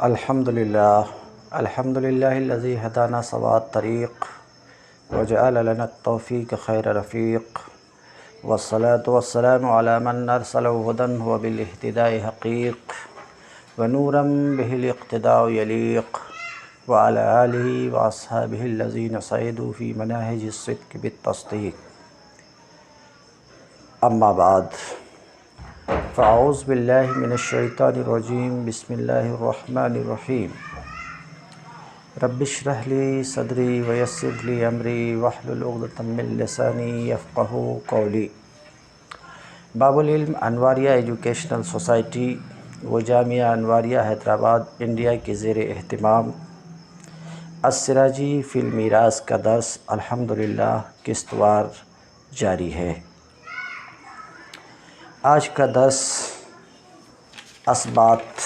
الحمد للہ الذی ہدانا سواء الطریق وجعل لنا التوفیق خیر رفیق والصلاة والسلام علی من ارسلہ ہدی وبالاہتداء حقیق ونورا به الاقتداء یلیق وعلی آلہ واصحابہ الذین صعدوا فی مناہج الصدق بالتصدیق. اما بعد، فاعوذ باللہ من الشیطان الرجیم. بسم اللہ الرحمن الرحیم. رب اشرح لی صدری ویسر لی امری واحلل عقدۃ من لسانی یفقہوا قولی. باب العلم انواریہ ایجوکیشنل سوسائٹی و جامعہ انواریہ حیدرآباد انڈیا کے زیر اہتمام السراجی فی المیراث کا درس الحمدللہ قسط وار جاری ہے. آج کا درس اسبات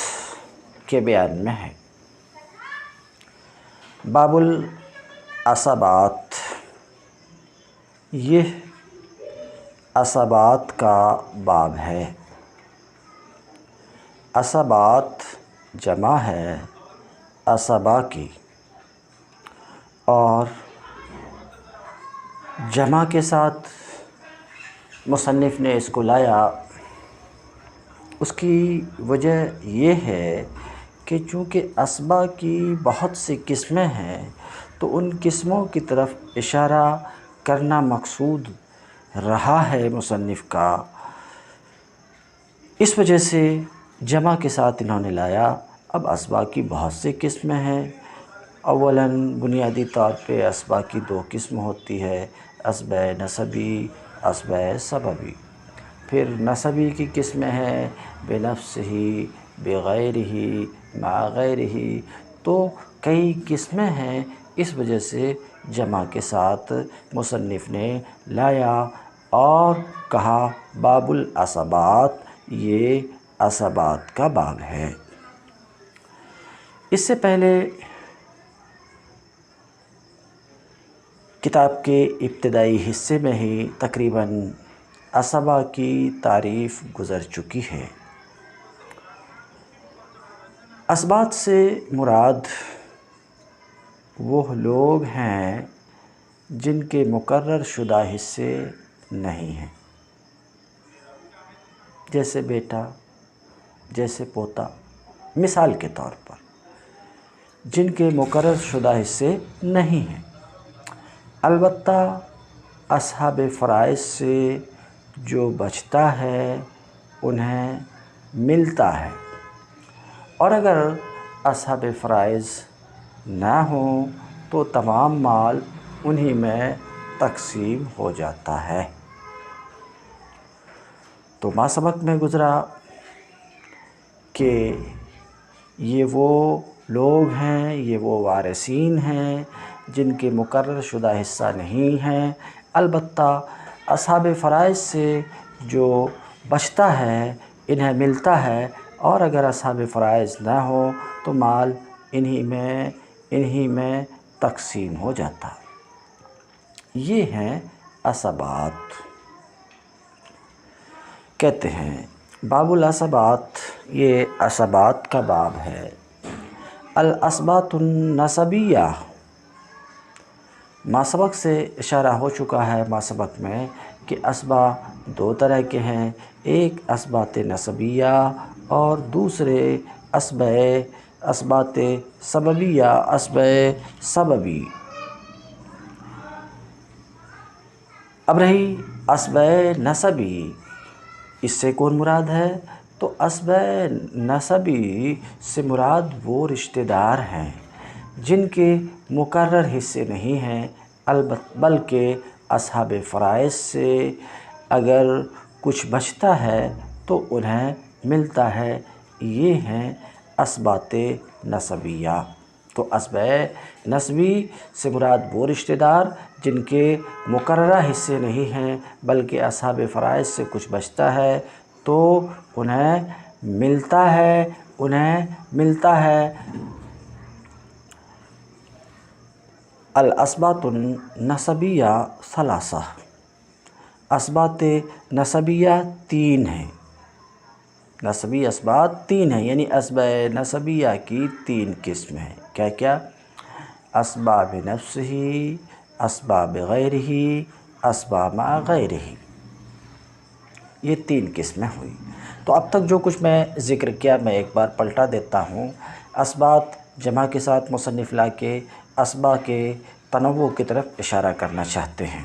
کے بیان میں ہے. باب الاسبات، یہ اسبات کا باب ہے. اسبات جمع ہے اسبا کی، اور جمع کے ساتھ مصنف نے اس کو لایا. اس کی وجہ یہ ہے کہ چونکہ اسبا کی بہت سی قسمیں ہیں تو ان قسموں کی طرف اشارہ کرنا مقصود رہا ہے مصنف کا. اس وجہ سے جمع کے ساتھ انہوں نے لایا. اب اسبا کی بہت سی قسمیں ہیں. اولاً بنیادی طور پہ اسبا کی دو قسم ہوتی ہے، اسبہ نسبی، اسبہ سببی. پھر نسبی کی قسمیں ہیں بنفس ہی، بغیر ہی، مع غیر ہی. تو کئی قسمیں ہیں، اس وجہ سے جمع کے ساتھ مصنف نے لایا اور کہا باب الاسبات، یہ اسبات کا باب ہے. اس سے پہلے کتاب کے ابتدائی حصے میں ہی تقریباً اسبا کی تعریف گزر چکی ہے. اسبات سے مراد وہ لوگ ہیں جن کے مقرر شدہ حصے نہیں ہیں، جیسے بیٹا، جیسے پوتا، مثال کے طور پر جن کے مقرر شدہ حصے نہیں ہیں. البتہ اصحاب فرائض سے جو بچتا ہے انہیں ملتا ہے، اور اگر اصحاب فرائض نہ ہوں تو تمام مال انہی میں تقسیم ہو جاتا ہے. تو ما سبق میں گزرا کہ یہ وہ لوگ ہیں، یہ وہ وارثین ہیں جن کے مقرر شدہ حصہ نہیں ہیں. البتہ اصحاب فرائض سے جو بچتا ہے انہیں ملتا ہے، اور اگر اصحاب فرائض نہ ہو تو مال انہی میں تقسیم ہو جاتا. یہ ہیں اسبات. کہتے ہیں باب الاسبات، یہ اسبات کا باب ہے. الاسبات النسبیہ، ما سبق سے اشارہ ہو چکا ہے ما سبق میں کہ اسبا دو طرح کے ہیں. ایک اسبات نسبیہ اور دوسرے اسبات سببیہ، اسبہ سببی. اب رہی اسبہ نسبی، اس سے کون مراد ہے؟ تو اسبہ نسبی سے مراد وہ رشتہ دار ہیں جن کے مقرر حصے نہیں ہیں، بلکہ اصحاب فرائض سے اگر کچھ بچتا ہے تو انہیں ملتا ہے. یہ ہیں اسبات نسبیہ. تو اسبہ نسبی سے مراد وہ رشتہ دار جن کے مقررہ حصے نہیں ہیں، بلکہ اصحاب فرائض سے کچھ بچتا ہے تو انہیں ملتا ہے. الاسبات النسبیہ ثلاثہ، اسبات نسبیہ تین ہیں. نسبی اسباب 3 ہیں، یعنی اسباب نسبیہ کی 3 قسم ہیں۔ کیا کیا؟ اسباب نفسہ، اسباب غیرہ، اسباب مع غیرہ، یہ 3 قسمیں ہوئی۔ تو اب تک جو کچھ میں ذکر کیا میں ایک بار پلٹا دیتا ہوں۔ اسباب جمع کے ساتھ مصنف لا کے اسباب کے تنوع کی طرف اشارہ کرنا چاہتے ہیں۔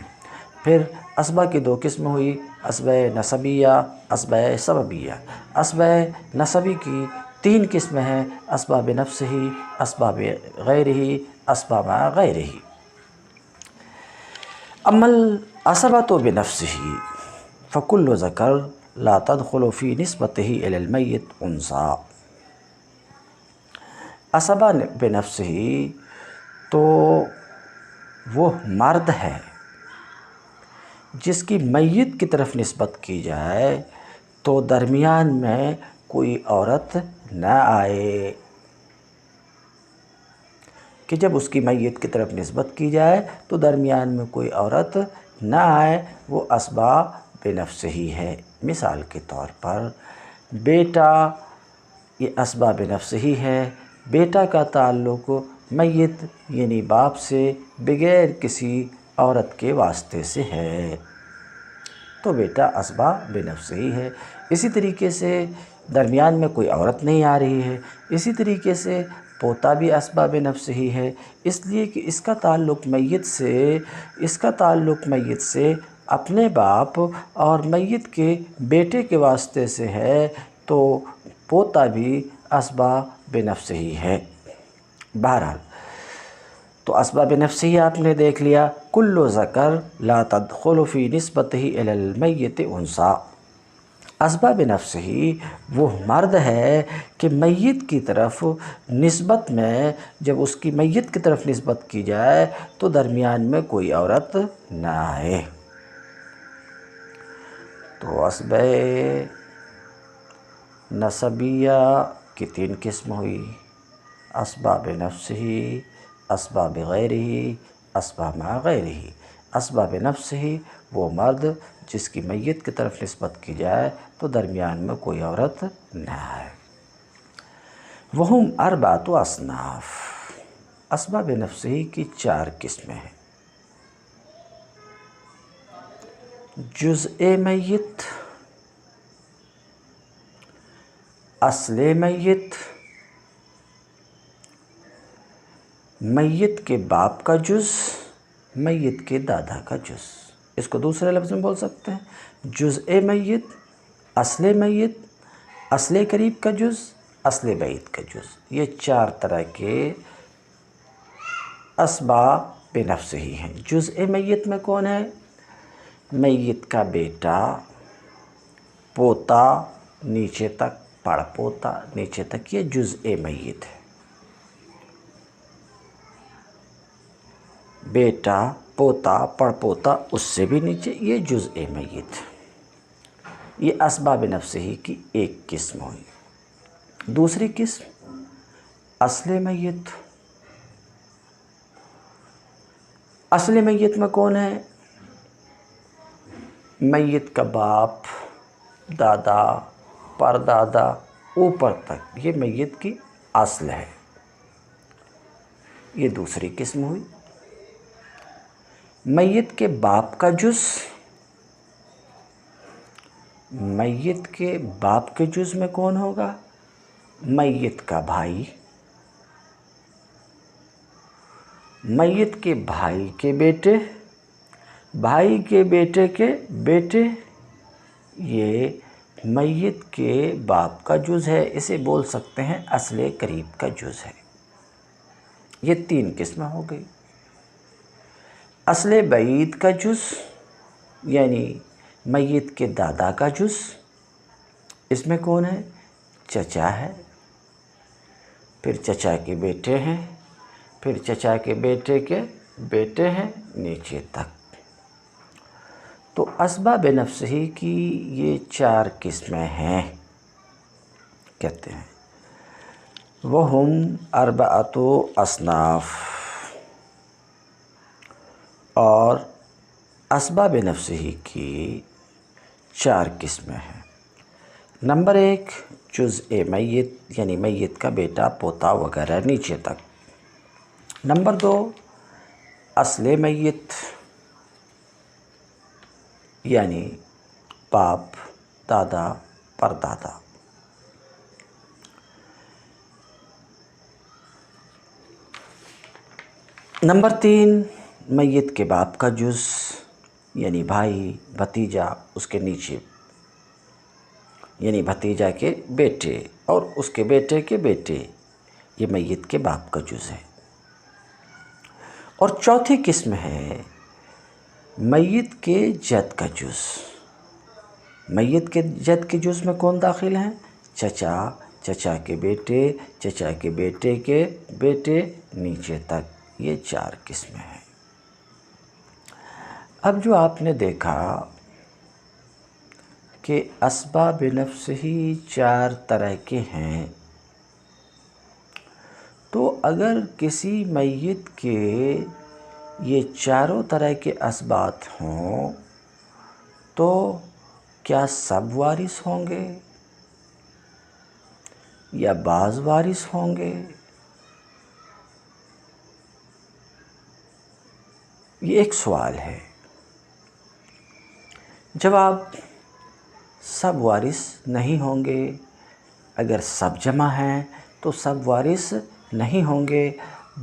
پھر اسباب کی 2 قسم ہوئی، اسباب نسبیہ، اسباب سببیہ۔ اسباب نسبی کی 3 قسمیں ہیں، اسباب نفسہ، اسباب غیرہ، اسباب مع غیرہ۔ اما الاسباب بنفسہ فکل ذکر لا تدخل فی نسبتہ الی المیت انثی۔ اسباب بنفسہ تو وہ مرد ہے جس کی میت کی طرف نسبت کی جائے تو درمیان میں کوئی عورت نہ آئے، کہ جب اس کی میت کی طرف نسبت کی جائے تو درمیان میں کوئی عورت نہ آئے، وہ اسباب بنفسہ ہی ہے۔ مثال کے طور پر بیٹا، یہ اسباب بنفسہ ہی ہے۔ بیٹا کا تعلق میت یعنی باپ سے بغیر کسی عورت کے واسطے سے ہے، تو بیٹا اسباب بنفسہ ہی ہے۔ اسی طریقے سے درمیان میں کوئی عورت نہیں آ رہی ہے، اسی طریقے سے پوتا بھی اسباب نفسہ ہی ہے، اس لیے کہ اس کا تعلق میت سے اپنے باپ اور میت کے بیٹے کے واسطے سے ہے، تو پوتا بھی اسباب بنفسہ ہی ہے۔ بہرحال تو اسباب نفسہ ہی آپ نے دیکھ لیا، کل ذکر لا تدخل فی نسبتہ الی المیت انثی۔ اسباب نفسہ ہی وہ مرد ہے کہ میت کی طرف نسبت میں، جب اس کی میت کی طرف نسبت کی جائے تو درمیان میں کوئی عورت نہ آئے۔ تو اسباب نسبیہ کی 3 قسم ہوئی، اسباب نفسہ، اسباب غیرہ، اسباب مع غیرہ۔ اسباب نفسہ وہ مرد جس کی میت کی طرف نسبت کی جائے تو درمیان میں کوئی عورت نہ آئے۔ وہم 4 اصناف۔ اسباب نفسہ کی 4 قسمیں ہیں، جزء میت، اصل میت، میت کے باپ کا جز، میت کے دادا کا جز۔ اس کو دوسرے لفظ میں بول سکتے ہیں، جزء میت، میت، اصل قریب کا جز، اصل بعید کا جز۔ یہ 4 طرح کے اسباب بنفسہ ہی ہیں۔ جزء میت میں کون ہے؟ میت کا بیٹا، پوتا نیچے تک، پڑ پوتا نیچے تک، یہ جزء میت ہے۔ بیٹا، پوتا، پڑ پوتا اس سے بھی نیچے، یہ جزء میت ہے۔ یہ اسباب نفسہ ہی کی 1 قسم ہوئی۔ دوسری قسم اصل میت۔ اصل میت میں کون ہے؟ میت کا باپ، دادا، پردادا، اوپر تک، یہ میت کی اصل ہے، یہ دوسری قسم ہوئی۔ میت کے باپ کا جز، میت کے باپ کے جز میں کون ہوگا؟ میت کا بھائی، میت کے بھائی کے بیٹے، بھائی کے بیٹے کے بیٹے، یہ میت کے باپ کا جز ہے، اسے بول سکتے ہیں اصل قریب کا جز ہے۔ یہ 3 قسمیں ہو گئی۔ اصل بعید کا جز یعنی میت کے دادا کا جز، اس میں کون ہے؟ چچا ہے، پھر چچا کے بیٹے ہیں، پھر چچا کے بیٹے کے بیٹے ہیں نیچے تک۔ تو اسباب نفسہ ہی کی یہ 4 قسمیں ہیں، کہتے ہیں وہم 4 اصناف۔ اور اسباب نفسہ ہی کی 4 قسمیں ہیں، نمبر 1 جزء میت یعنی میت کا بیٹا پوتا وغیرہ نیچے تک۔ نمبر 2 اصل میت یعنی باپ، دادا، پردادا۔ نمبر 3 میت کے باپ کا جز یعنی بھائی، بھتیجا، اس کے نیچے یعنی بھتیجا کے بیٹے اور اس کے بیٹے کے بیٹے، یہ میت کے باپ کا جز ہے۔ اور چوتھی قسم ہے میت کے جد کا جز۔ میت کے جد کے جز میں کون داخل ہیں؟ چچا، چچا کے بیٹے، چچا کے بیٹے کے بیٹے نیچے تک، یہ 4 قسمیں ہیں۔ اب جو آپ نے دیکھا کہ اسباب نفس ہی 4 طرح کے ہیں، تو اگر کسی میت کے یہ چاروں طرح کے اسباب ہوں تو کیا سب وارث ہوں گے یا بعض وارث ہوں گے؟ یہ ایک سوال ہے۔ جواب، سب وارث نہیں ہوں گے۔ اگر سب جمع ہیں تو سب وارث نہیں ہوں گے،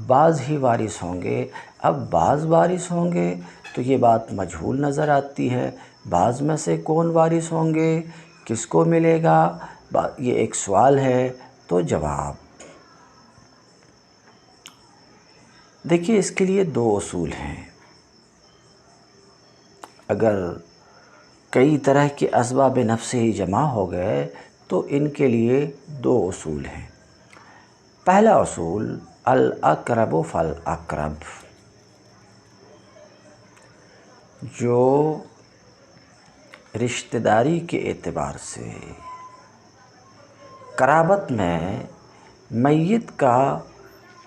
بعض ہی وارث ہوں گے۔ اب بعض وارث ہوں گے تو یہ بات مجہول نظر آتی ہے، بعض میں سے کون وارث ہوں گے، کس کو ملے گا، یہ ایک سوال ہے۔ تو جواب دیکھیے، اس کے لیے 2 اصول ہیں۔ اگر کئی طرح کے اسباب نفس ہی جمع ہو گئے تو ان کے لیے 2 اصول ہیں۔ پہلا اصول الاقرب فالاقرب، جو رشتہ داری کے اعتبار سے قرابت میں میت کا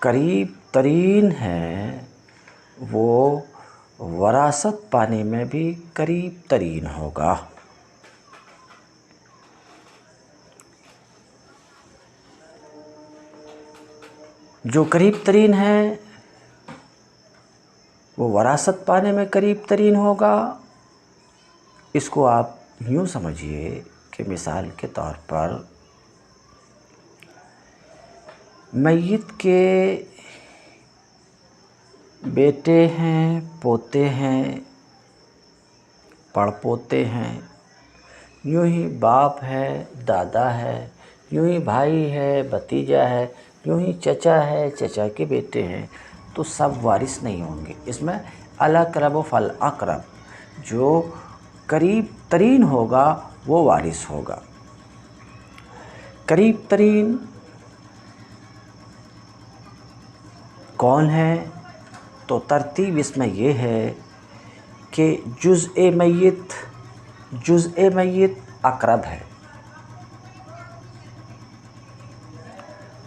قریب ترین ہے، وہ وراثت پانے میں بھی قریب ترین ہوگا۔ جو قریب ترین ہے وہ وراثت پانے میں قریب ترین ہوگا۔ اس کو آپ یوں سمجھیے کہ مثال کے طور پر میت کے بیٹے ہیں، پوتے ہیں، پڑپوتے ہیں، یوں ہی باپ ہے، دادا ہے، یوں ہی بھائی ہے، بھتیجا ہے، یوں ہی چچا ہے، چچا کے بیٹے ہیں، تو سب وارث نہیں ہوں گے۔ اس میں الاقرب فالاقرب، جو قریب ترین ہوگا وہ وارث ہوگا۔ قریب ترین کون ہے؟ تو ترتیب اس میں یہ ہے کہ جزء میت اقرب ہے،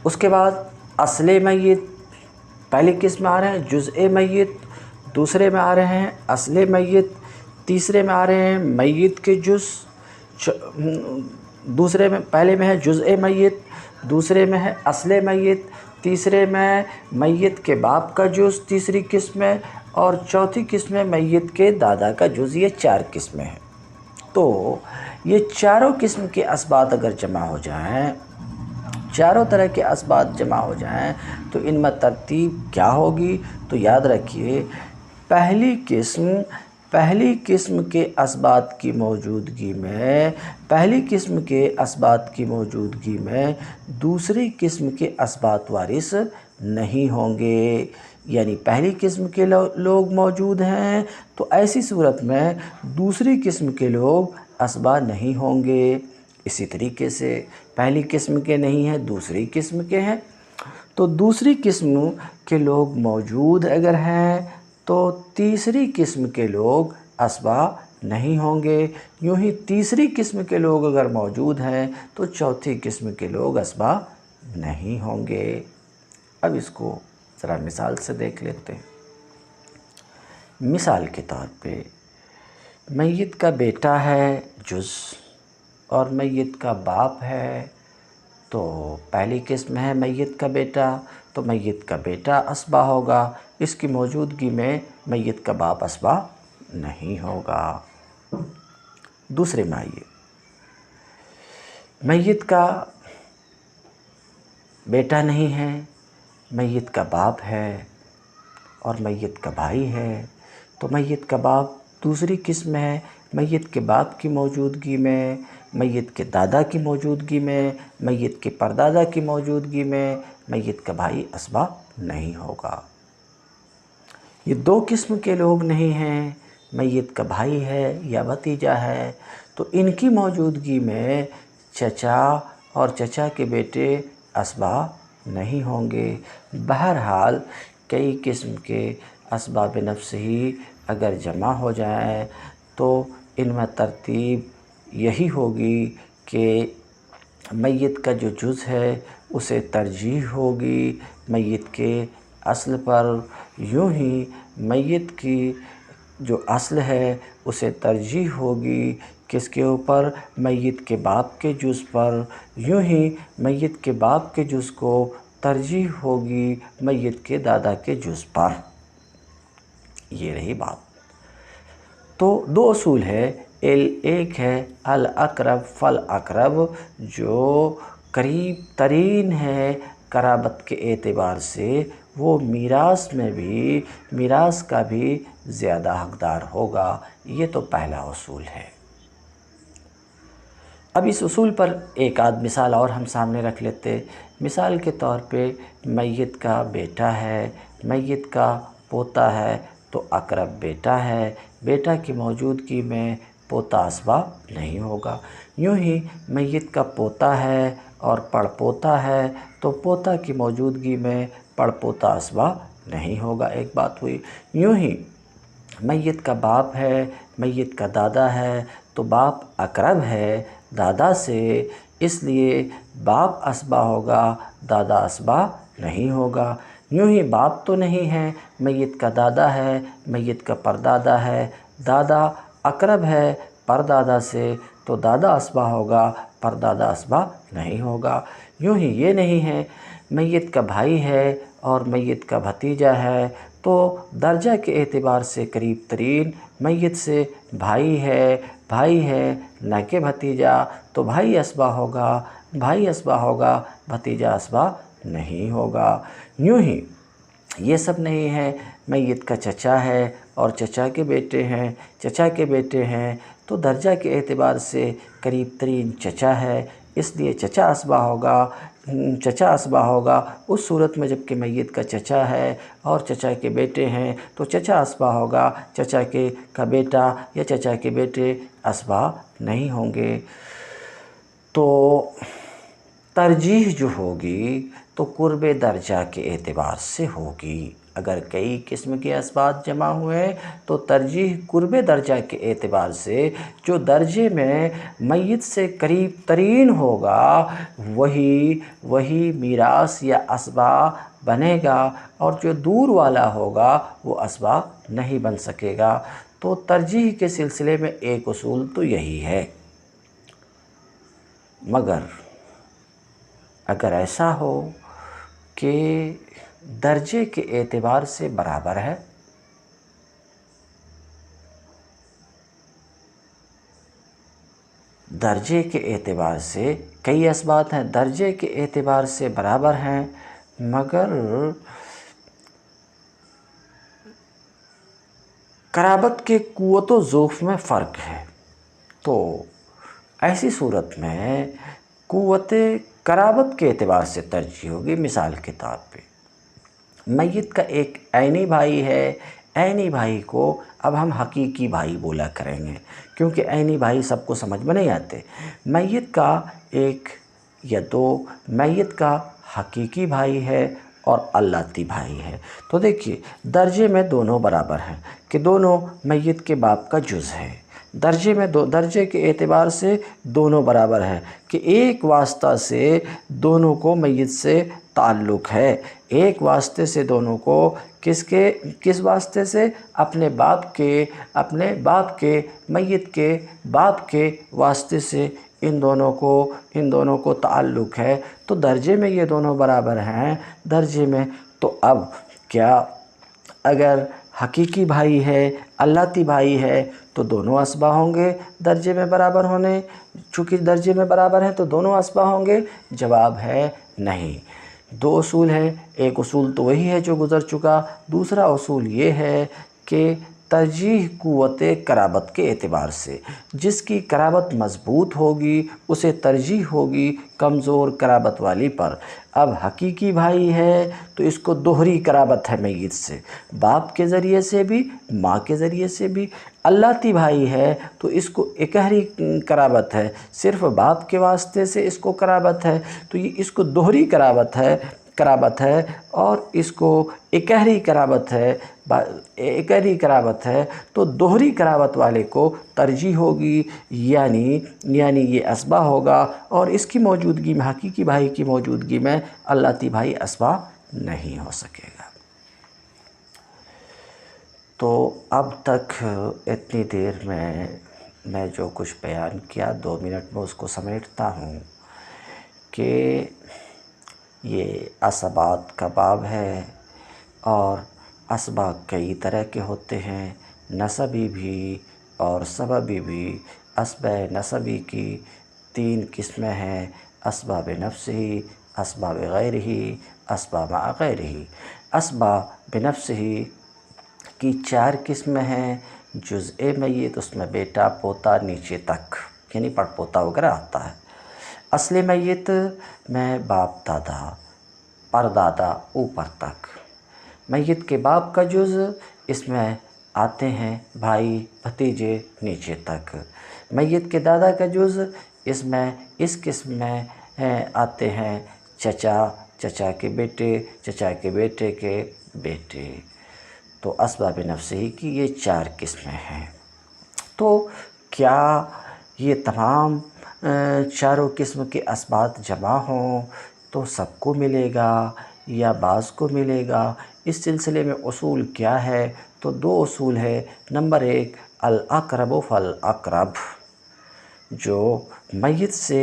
اس کے بعد اصل میت، پہلی قسم میں آ رہے ہیں جزء میت، دوسرے میں آ رہے ہیں اصل میت، تیسرے میں آ رہے ہیں میت کے جز، دوسرے میں پہلے میں ہے جزء میت، دوسرے میں ہے اصل میت، تیسرے میں میت کے باپ کا جز تیسری قسم ہے، اور چوتھی قسم ہے میت کے دادا کا جز۔ یہ 4 قسمیں ہیں۔ تو یہ چاروں قسم کے اسباب اگر جمع ہو جائیں، چاروں طرح کے اسباب جمع ہو جائیں تو ان میں ترتیب کیا ہوگی؟ تو یاد رکھیے، پہلی قسم کے اسباب کی موجودگی میں دوسری قسم کے اسباب وارث نہیں ہوں گے۔ یعنی پہلی قسم کے لوگ موجود ہیں تو ایسی صورت میں دوسری قسم کے لوگ اسباب نہیں ہوں گے۔ اسی طریقے سے پہلی قسم کے نہیں ہیں، دوسری قسم کے ہیں، تو دوسری قسم کے لوگ موجود اگر ہیں تو تیسری قسم کے لوگ اسباب نہیں ہوں گے۔ یوں ہی تیسری قسم کے لوگ اگر موجود ہیں تو چوتھی قسم کے لوگ اسباب نہیں ہوں گے۔ اب اس کو ذرا مثال سے دیکھ لیتے ہیں۔ مثال کے طور پہ میت کا بیٹا ہے جز، اور میت کا باپ ہے تو پہلی قسم ہے میت کا بیٹا، تو میت کا بیٹا اسبا ہوگا، اس کی موجودگی میں میت کا باپ اسبا نہیں ہوگا۔ دوسرے میں آئیے، میت کا بیٹا نہیں ہے، میت کا باپ ہے اور میت کا بھائی ہے، تو میت کا باپ دوسری قسم ہے۔ میت کے باپ کی موجودگی میں، میت کے دادا کی موجودگی میں، میت کے پردادا کی موجودگی میں میت کا بھائی اسبا نہیں ہوگا۔ یہ دو قسم کے لوگ نہیں ہیں، میت کا بھائی ہے یا بھتیجا ہے، تو ان کی موجودگی میں چچا اور چچا کے بیٹے اسبا نہیں ہوں گے۔ بہرحال کئی قسم کے اسباب نفس ہی اگر جمع ہو جائیں تو ان میں ترتیب یہی ہوگی کہ میت کا جو جز ہے اسے ترجیح ہوگی میت کے اصل پر، یوں ہی میت کی جو اصل ہے اسے ترجیح ہوگی کس کے اوپر؟ میت کے باپ کے جز پر، یوں ہی میت کے باپ کے جز کو ترجیح ہوگی میت کے دادا کے جز پر۔ یہ رہی بات۔ تو دو اصول ہے، ایک ہے الاقرب فالاقرب، جو قریب ترین ہے قرابت کے اعتبار سے، وہ میراث میں بھی، میراث کا بھی زیادہ حقدار ہوگا۔ یہ تو پہلا اصول ہے۔ اب اس اصول پر ایک آدھ مثال اور ہم سامنے رکھ لیتے۔ مثال کے طور پہ میت کا بیٹا ہے، میت کا پوتا ہے، تو اقرب بیٹا ہے، بیٹا کی موجودگی میں پوتا اسبا نہیں ہوگا۔ یوں ہی میت کا پوتا ہے اور پڑ پوتا ہے، تو پوتا کی موجودگی میں پڑ پوتا اسبا نہیں ہوگا، ایک بات ہوئی۔ یوں ہی میت کا باپ ہے، میت کا دادا ہے، تو باپ اقرب ہے دادا سے، اس لیے باپ اسبا ہوگا، دادا اسبا نہیں ہوگا۔ یوں ہی باپ تو نہیں ہے، میت کا دادا ہے، میت کا پردادا ہے، دادا اقرب ہے پردادا سے، تو دادا اسبا ہوگا، پردادا اسبا نہیں ہوگا۔ یوں ہی یہ نہیں ہے، میت کا بھائی ہے اور میت کا بھتیجا ہے، تو درجہ کے اعتبار سے قریب ترین میت سے بھائی ہے نہ کہ بھتیجا، تو بھائی اسبا ہوگا، بھتیجا اسبا نہیں ہوگا۔ یوں ہی یہ سب نہیں ہے، میت کا چچا ہے اور چچا کے بیٹے ہیں، تو درجہ کے اعتبار سے قریب ترین چچا ہے، اس لیے چچا اسبا ہوگا اس صورت میں جب کہ میت کا چچا ہے اور چچا کے بیٹے ہیں، تو چچا اسبا ہوگا، چچا کا بیٹا یا چچا کے بیٹے اسبا نہیں ہوں گے۔ تو ترجیح جو ہوگی تو قرب درجہ کے اعتبار سے ہوگی۔ اگر کئی قسم کے اسباب جمع ہوئے تو ترجیح قرب درجہ کے اعتبار سے جو درجے میں میت سے قریب ترین ہوگا وہی میراث یا اسبا بنے گا، اور جو دور والا ہوگا وہ اسبا نہیں بن سکے گا۔ تو ترجیح کے سلسلے میں ایک اصول تو یہی ہے، مگر اگر ایسا ہو کہ درجے کے اعتبار سے برابر ہے، درجے کے اعتبار سے کئی اسباب ہیں، درجے کے اعتبار سے برابر ہیں، مگر قرابت کے قوت و ضعف میں فرق ہے، تو ایسی صورت میں قوت قرابت کے اعتبار سے ترجیح ہوگی۔ مثال کے طور پہ میت کا ایک عینی بھائی ہے، عینی بھائی کو اب ہم حقیقی بھائی بولا کریں گے، کیونکہ عینی بھائی سب کو سمجھ میں نہیں آتے۔ میت کا ایک یا دو، میت کا حقیقی بھائی ہے اور اللاتی بھائی ہے، تو دیکھیے درجے میں دونوں برابر ہیں کہ دونوں میت کے باپ کا جز ہے، درجے کے اعتبار سے دونوں برابر ہیں کہ ایک واسطہ سے دونوں کو میت سے تعلق ہے، ایک واسطے سے دونوں کو کس واسطے سے؟ اپنے باپ کے میت کے باپ کے واسطے سے ان دونوں کو تعلق ہے تو درجے میں یہ دونوں برابر ہیں درجے میں۔ تو اب کیا اگر حقیقی بھائی ہے، اللتی بھائی ہے، تو دونوں اصبع ہوں گے درجے میں برابر ہونے، چونکہ درجے میں برابر ہیں تو دونوں اصبع ہوں گے؟ جواب ہے نہیں۔ دو اصول ہیں، ایک اصول تو وہی ہے جو گزر چکا، دوسرا اصول یہ ہے کہ ترجیح قوت قرابت کے اعتبار سے، جس کی قرابت مضبوط ہوگی اسے ترجیح ہوگی کمزور قرابت والی پر۔ اب حقیقی بھائی ہے تو اس کو دوہری قرابت ہے میت سے، باپ کے ذریعے سے بھی ماں کے ذریعے سے بھی۔ اللتی بھائی ہے تو اس کو اکہری قرابت ہے، صرف باپ کے واسطے سے اس کو قرابت ہے، تو یہ اس کو دوہری قرابت ہے اور اس کو اکہری قرابت ہے تو دوہری قرابت والے کو ترجیح ہوگی، یعنی یہ اصبع ہوگا، اور اس کی موجودگی میں، حقیقی بھائی کی موجودگی میں اللتی بھائی اصبع نہیں ہو سکے گا۔ تو اب تک اتنی دیر میں جو کچھ بیان کیا 2 منٹ میں اس کو سمیٹتا ہوں کہ یہ اسبات کا باب ہے، اور اسباب کئی طرح کے ہوتے ہیں، نسبی بھی اور سببی بھی۔ اسباب نسبی کی 3 قسمیں ہیں، اسباب نفسی، اسباب غیرہی، اسباب مع غیرہی۔ اسباب بنفسہی کی 4 قسمیں ہیں، جزء میت، اس میں بیٹا پوتا نیچے تک، یعنی پڑ پوتا وغیرہ آتا ہے۔ اصل میت میں باپ دادا پردادا اوپر تک۔ میت کے باپ کا جزء، اس میں آتے ہیں بھائی بھتیجے نیچے تک۔ میت کے دادا کا جزء، اس قسم میں آتے ہیں چچا، چچا کے بیٹے، چچا کے بیٹے کے بیٹے۔ تو اسباب نفسی کی یہ 4 قسمیں ہیں۔ تو کیا یہ تمام 4 قسم کے اسباب جمع ہوں تو سب کو ملے گا یا بعض کو ملے گا؟ اس سلسلے میں اصول کیا ہے؟ تو 2 اصول ہے۔ نمبر 1 الاقرب فالاقرب، جو میت سے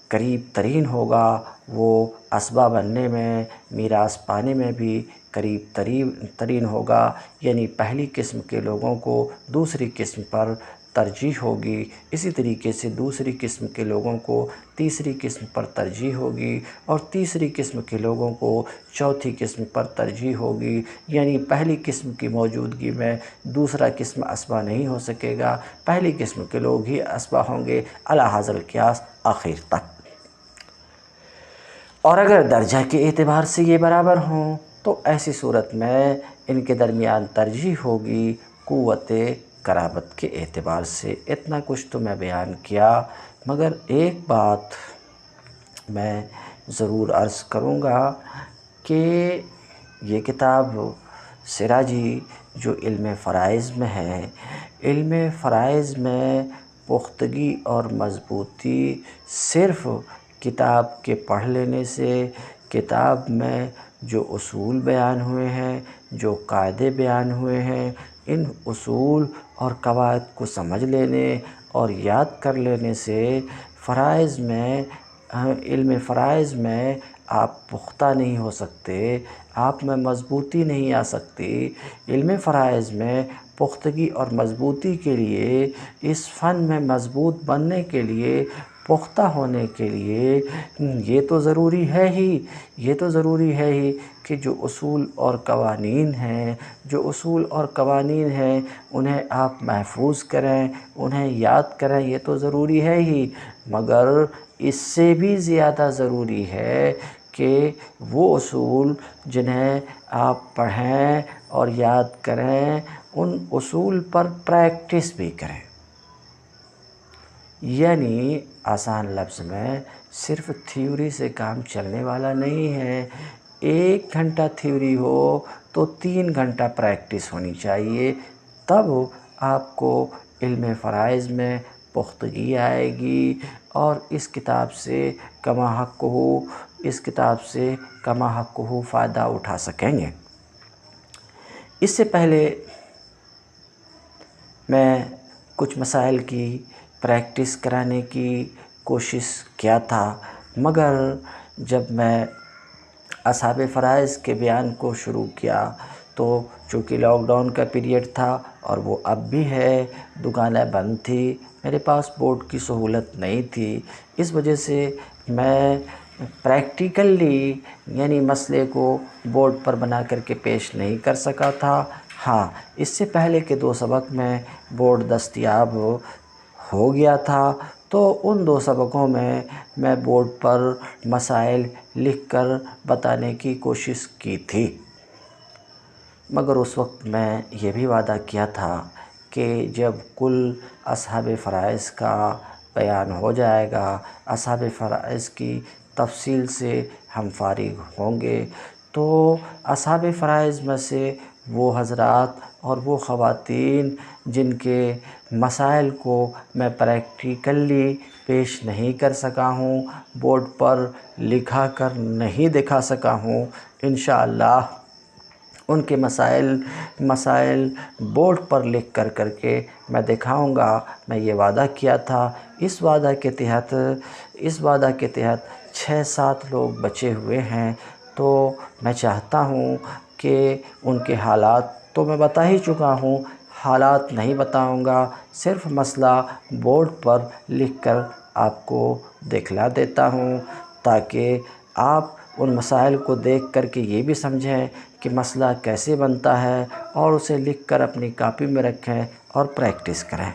قریب ترین ہوگا وہ اسباب بننے میں، میراث پانے میں بھی قریب ترین ہوگا، یعنی پہلی قسم کے لوگوں کو دوسری قسم پر ترجیح ہوگی، اسی طریقے سے دوسری قسم کے لوگوں کو تیسری قسم پر ترجیح ہوگی، اور تیسری قسم کے لوگوں کو چوتھی قسم پر ترجیح ہوگی، یعنی پہلی قسم کی موجودگی میں دوسرا قسم اسبا نہیں ہو سکے گا، پہلی قسم کے لوگ ہی اسبا ہوں گے علی ھذا القیاس آخر تک۔ اور اگر درجہ کے اعتبار سے یہ برابر ہوں تو ایسی صورت میں ان کے درمیان ترجیح ہوگی قوت قرابت کے اعتبار سے۔ اتنا کچھ تو میں بیان کیا، مگر ایک بات میں ضرور عرض کروں گا کہ یہ کتاب سراجی جو علم فرائض میں ہے، علم فرائض میں پختگی اور مضبوطی صرف کتاب کے پڑھ لینے سے، کتاب میں جو اصول بیان ہوئے ہیں، جو قاعدے بیان ہوئے ہیں، ان اصول اور قواعد کو سمجھ لینے اور یاد کر لینے سے فرائض میں، علم فرائض میں آپ پختہ نہیں ہو سکتے، آپ میں مضبوطی نہیں آ سکتی۔ علم فرائض میں پختگی اور مضبوطی کے لیے، اس فن میں مضبوط بننے کے لیے، پختہ ہونے کے لیے یہ تو ضروری ہے ہی کہ جو اصول اور قوانین ہیں انہیں آپ محفوظ کریں، انہیں یاد کریں، یہ تو ضروری ہے ہی، مگر اس سے بھی زیادہ ضروری ہے کہ وہ اصول جنہیں آپ پڑھیں اور یاد کریں، ان اصول پر پریکٹس بھی کریں۔ یعنی آسان لفظ میں صرف تھیوری سے کام چلنے والا نہیں ہے۔ 1 گھنٹہ تھیوری ہو تو 3 گھنٹہ پریکٹس ہونی چاہیے، تب آپ کو علم فرائض میں پختگی آئے گی اور اس کتاب سے کما حق ہو فائدہ اٹھا سکیں گے۔ اس سے پہلے میں کچھ مسائل کی پریکٹس کرانے کی کوشش کیا تھا، مگر جب میں اصحاب فرائض کے بیان کو شروع کیا تو چونکہ لاک ڈاؤن کا پیریڈ تھا اور وہ اب بھی ہے، دکانیں بند تھی، میرے پاس بورڈ کی سہولت نہیں تھی، اس وجہ سے میں پریکٹیکلی یعنی مسئلے کو بورڈ پر بنا کر کے پیش نہیں کر سکا تھا۔ ہاں، اس سے پہلے کے 2 سبق میں بورڈ دستیاب ہو گیا تھا، تو ان 2 سبقوں میں بورڈ پر مسائل لکھ کر بتانے کی کوشش کی تھی، مگر اس وقت میں یہ بھی وعدہ کیا تھا کہ جب کل اصحاب فرائض کا بیان ہو جائے گا، اصحاب فرائض کی تفصیل سے ہم فارغ ہوں گے، تو اصحاب فرائض میں سے وہ حضرات اور وہ خواتین جن کے مسائل کو میں پریکٹیکلی پیش نہیں کر سکا ہوں، بورڈ پر لکھا کر نہیں دکھا سکا ہوں، انشاءاللہ ان کے مسائل بورڈ پر لکھ کر کے میں دکھاؤں گا۔ میں یہ وعدہ کیا تھا، اس وعدہ کے تحت 6-7 لوگ بچے ہوئے ہیں، تو میں چاہتا ہوں کہ ان کے حالات تو میں بتا ہی چکا ہوں، حالات نہیں بتاؤں گا، صرف مسئلہ بورڈ پر لکھ کر آپ کو دکھلا دیتا ہوں، تاکہ آپ ان مسائل کو دیکھ کر کے یہ بھی سمجھیں کہ مسئلہ کیسے بنتا ہے، اور اسے لکھ کر اپنی کاپی میں رکھیں اور پریکٹس کریں۔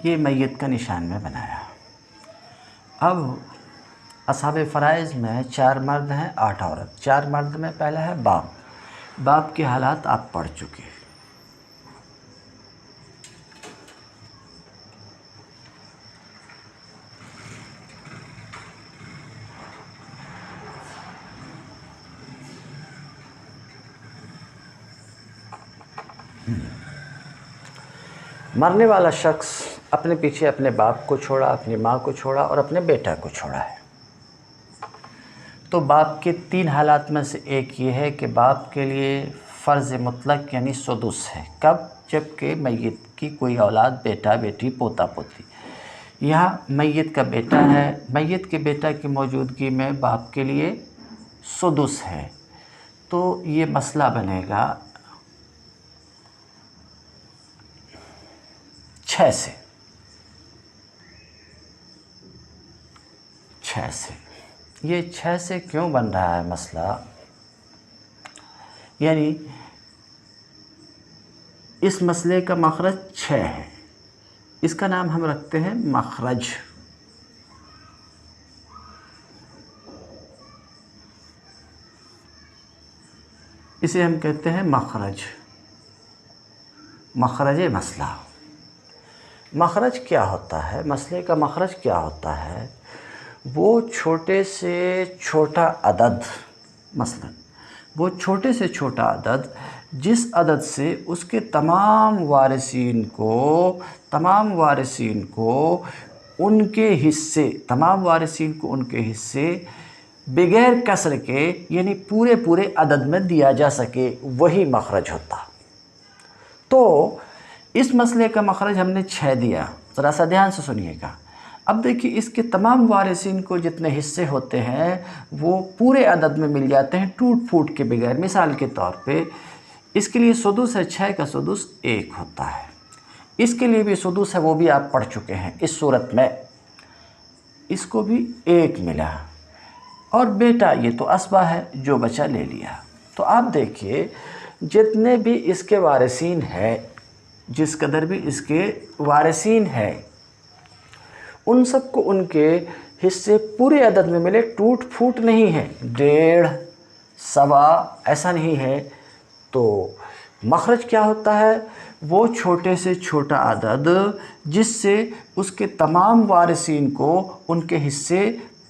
یہ میت کا نشان میں بنایا۔ اب اصحاب فرائض میں 4 مرد ہیں، 8 عورت۔ 4 مرد میں پہلا ہے باپ کے حالات آپ پڑھ چکے۔ مرنے والا شخص اپنے پیچھے اپنے باپ کو چھوڑا، اپنی ماں کو چھوڑا اور اپنے بیٹا کو چھوڑا ہے، تو باپ کے 3 حالات میں سے ایک یہ ہے کہ باپ کے لیے فرض مطلق یعنی سدس ہے۔ کب؟ جب کہ میت کی کوئی اولاد، بیٹا بیٹی، پوتا پوتی، یہاں میت کا بیٹا ہے، میت کے بیٹا کی موجودگی میں باپ کے لیے سدس ہے، تو یہ مسئلہ بنے گا 6 سے۔ یہ 6 سے کیوں بن رہا ہے مسئلہ؟ یعنی اس مسئلے کا مخرج 6 ہے، اس کا نام ہم رکھتے ہیں مخرج۔ اسے ہم کہتے ہیں مخرج مسئلہ۔ مخرج کیا ہوتا ہے؟ مسئلے کا مخرج کیا ہوتا ہے؟ وہ چھوٹے سے چھوٹا عدد، مثلا وہ چھوٹے سے چھوٹا عدد جس عدد سے اس کے تمام وارثین کو ان کے حصے بغیر کسر کے یعنی پورے عدد میں دیا جا سکے، وہی مخرج ہوتا۔ تو اس مسئلے کا مخرج ہم نے 6 دیا، ذرا سا دھیان سے سنیے گا۔ اب دیکھیے اس کے تمام وارثین کو جتنے حصے ہوتے ہیں وہ پورے عدد میں مل جاتے ہیں، ٹوٹ پھوٹ کے بغیر۔ مثال کے طور پہ اس کے لیے سدس ہے، 6 کا سدس 1 ہوتا ہے، اس کے لیے بھی سدس ہے، وہ بھی آپ پڑھ چکے ہیں۔ اس صورت میں اس کو بھی 1 ملا، اور بیٹا یہ تو اسبہ ہے، جو بچا لے لیا۔ تو آپ دیکھیے جتنے بھی اس کے وارثین ہیں، جس قدر بھی اس کے وارثین ہیں، ان سب کو ان کے حصے پورے عدد میں ملے، ٹوٹ پھوٹ نہیں ہے، 1.5 سوا ایسا نہیں ہے۔ تو مخرج کیا ہوتا ہے؟ وہ چھوٹے سے چھوٹا عدد جس سے اس کے تمام وارثین کو ان کے حصے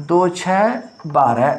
2 6 12।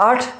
8,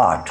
8।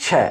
6।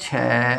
6।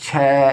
6।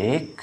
1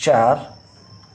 4।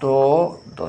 2 2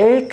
1,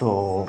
2।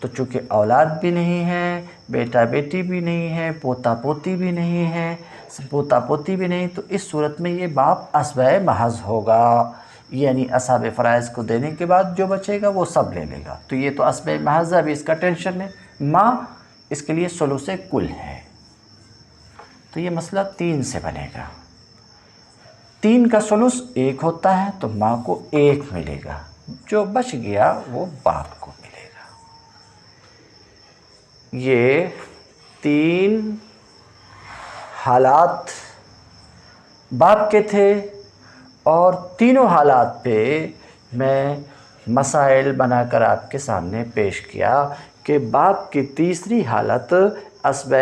تو چونکہ اولاد بھی نہیں ہے، بیٹا بیٹی بھی نہیں ہے، پوتا پوتی بھی نہیں ہے، پوتا پوتی بھی نہیں، تو اس صورت میں یہ باپ عصبہ محض ہوگا، یعنی اصحاب فرائض کو دینے کے بعد جو بچے گا وہ سب لے لے گا، تو یہ تو عصبہ محض ہے، ابھی اس کا ٹینشن ہے۔ ماں اس کے لیے ثلث کل ہے، تو یہ مسئلہ 3 سے بنے گا۔ 3 کا ثلث 1 ہوتا ہے تو ماں کو 1 ملے گا، جو بچ گیا وہ باپ کو ملے گا۔ یہ 3 حالات باپ کے تھے، اور تینوں حالات پہ میں مسائل بنا کر آپ کے سامنے پیش کیا کہ باپ کی تیسری حالت عصبہ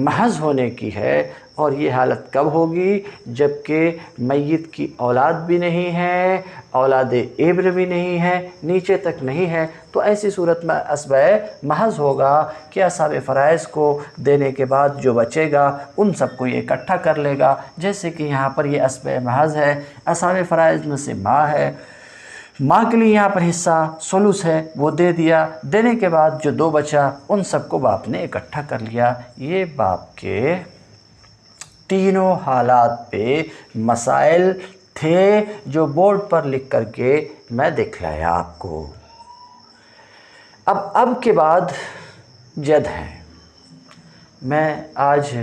محض ہونے کی ہے، اور یہ حالت کب ہوگی؟ جب کہ میت کی اولاد بھی نہیں ہے، اولاد ابن بھی نہیں ہے، نیچے تک نہیں ہے، تو ایسی صورت میں عصبہ محض ہوگا کہ اصحاب فرائض کو دینے کے بعد جو بچے گا ان سب کو یہ اکٹھا کر لے گا، جیسے کہ یہاں پر یہ عصبہ محض ہے، اصحاب فرائض میں سے ماں ہے، ماں کے لیے یہاں پر حصہ ثلث ہے، وہ دے دیا، دینے کے بعد جو 2 بچا ان سب کو باپ نے اکٹھا کر لیا۔ یہ باپ کے تینوں حالات پہ مسائل تھے جو بورڈ پر لکھ کر کے میں دکھلایا آپ کو۔ اب کے بعد جد ہے۔ میں آج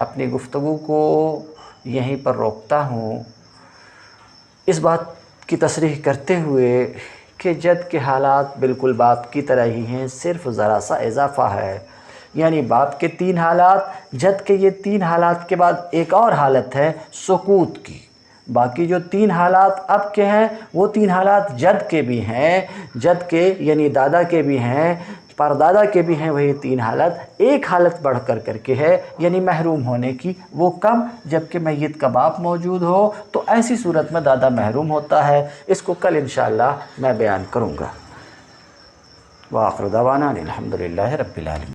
اپنی گفتگو کو یہیں پر روکتا ہوں، اس بات کی تصریح کرتے ہوئے کہ جد کے حالات بالکل باپ کی طرح ہی ہیں، صرف ذرا سا اضافہ ہے، یعنی باپ کے 3 حالات، جد کے یہ 3 حالات کے بعد ایک اور حالت ہے سقوط کی۔ باقی جو 3 حالات اب کے ہیں وہ 3 حالات جد کے بھی ہیں، جد کے یعنی دادا کے بھی ہیں، پردادا کے بھی ہیں، وہی 3 حالت ایک حالت بڑھ کر کے ہے، یعنی محروم ہونے کی، وہ کم جب کہ میت کا باپ موجود ہو، تو ایسی صورت میں دادا محروم ہوتا ہے۔ اس کو کل انشاءاللہ میں بیان کروں گا۔ وآخر دعوانا الحمدللہ رب العالمین۔